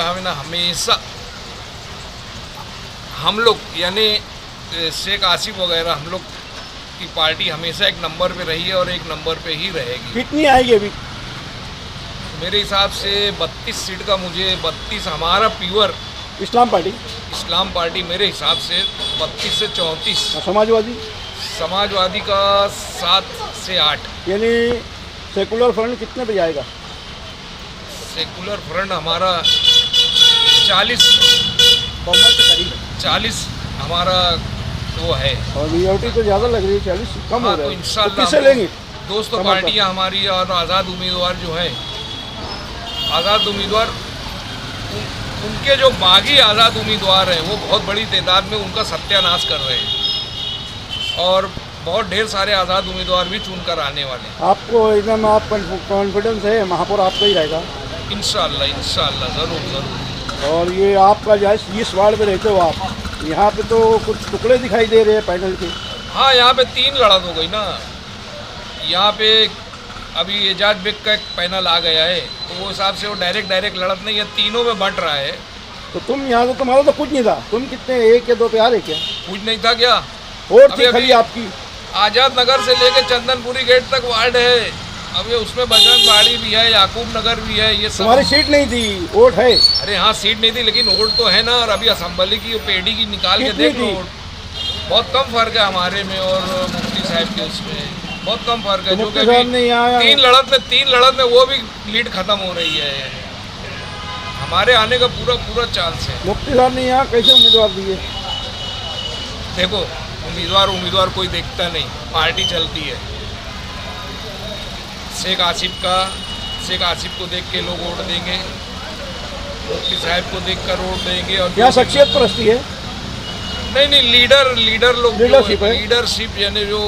है ना, हमेशा हम लोग यानी शेख आसिफ वगैरह हम लोग की पार्टी हमेशा एक नंबर पे रही है और एक नंबर पे ही रहेगी। कितनी आएगी अभी? मेरे हिसाब से 32 सीट का, मुझे 32 हमारा प्योर इस्लाम पार्टी, इस्लाम पार्टी मेरे हिसाब से 32 से 34, समाजवादी समाजवादी का 7 से 8, यानी सेकुलर फ्रंट कितने पे जाएगा? सेकुलर फ्रंट हमारा 40 बहुमत के करीब 40 हमारा वो है। और मेजॉरिटी तो ज़्यादा लग रही है, 40 कम हो हाँ, रहा तो है। इंशाल्लाह किससे लेंगे? दोस्तों पार्टियां हमारी और आज़ाद उम्मीदवार जो हैं, आज़ाद उम्मीदवार उनके जो बागी आज़ाद उम्मीदवार हैं वो बहुत बड़ी तादाद में उनका सत्यानाश कर रहे हैं और बहुत ढेर सारे आज़ाद उम्मीदवार भी चुनकर आने वाले हैं। आपको एकदम आप कॉन्फिडेंस है महापौर आपका ही रहेगा? इंशाल्लाह इंशाल्लाह, ज़रूर ज़रूर। और ये आपका जो है इस वार्ड में रहते हो आप, यहाँ पे तो कुछ टुकड़े दिखाई दे रहे हैं पैनल के। हाँ, यहाँ पे 3 लड़त हो गई ना। यहाँ पे अभी एजाज बेग का एक पैनल आ गया है, तो वो हिसाब से वो डायरेक्ट लड़त नहीं है, तीनों में बंट रहा है। तो तुम यहाँ तो तुम्हारा तो कुछ नहीं था, तुम कितने 1 या 2 पे आ रहे क्या? कुछ नहीं था क्या? वोट अभी थी खाली आपकी। आज़ाद नगर से लेके चंदनपुरी गेट तक वार्ड है। अब ये उसमें बजरंग बाड़ी भी है, याकूब नगर भी है, ये सब। तुम्हारी सीट नहीं थी, वोट है। अरे हाँ, सीट नहीं थी लेकिन वोट तो है ना। और अभी असम्बली की पेडी की निकाल के देख लो, बहुत कम फर्क है हमारे में और मुफ्ती साहब के उसमें, बहुत कम फर्क है। तो जो मुफ्ती साहब ने यहाँ 3 लड़त में वो भी लीड खत्म हो रही है। हमारे आने का पूरा चांस है। मुफ्ती साहब ने यहाँ कैसे उम्मीदवार दिए? देखो, उम्मीदवार कोई देखता नहीं, पार्टी चलती है। शेख आसिफ को देख के लोग वोट देंगे, मुफ्ती साहब को देख कर वोट देंगे। और क्या शख्सियत परस्ती है? नहीं, लीडर लोग, लीडरशिप यानी जो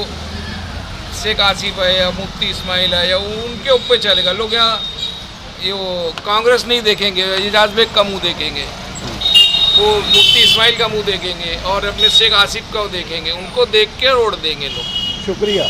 शेख आसिफ है या मुफ्ती इस्माइल है या उनके ऊपर चलेगा। लोग यहाँ ये वो कांग्रेस नहीं देखेंगे, एजाज बेग का मुँह देखेंगे, वो मुफ्ती इस्माइल का मुँह देखेंगे और अपने शेख आसिफ का देखेंगे। उनको देख के वोट देंगे लोग। शुक्रिया।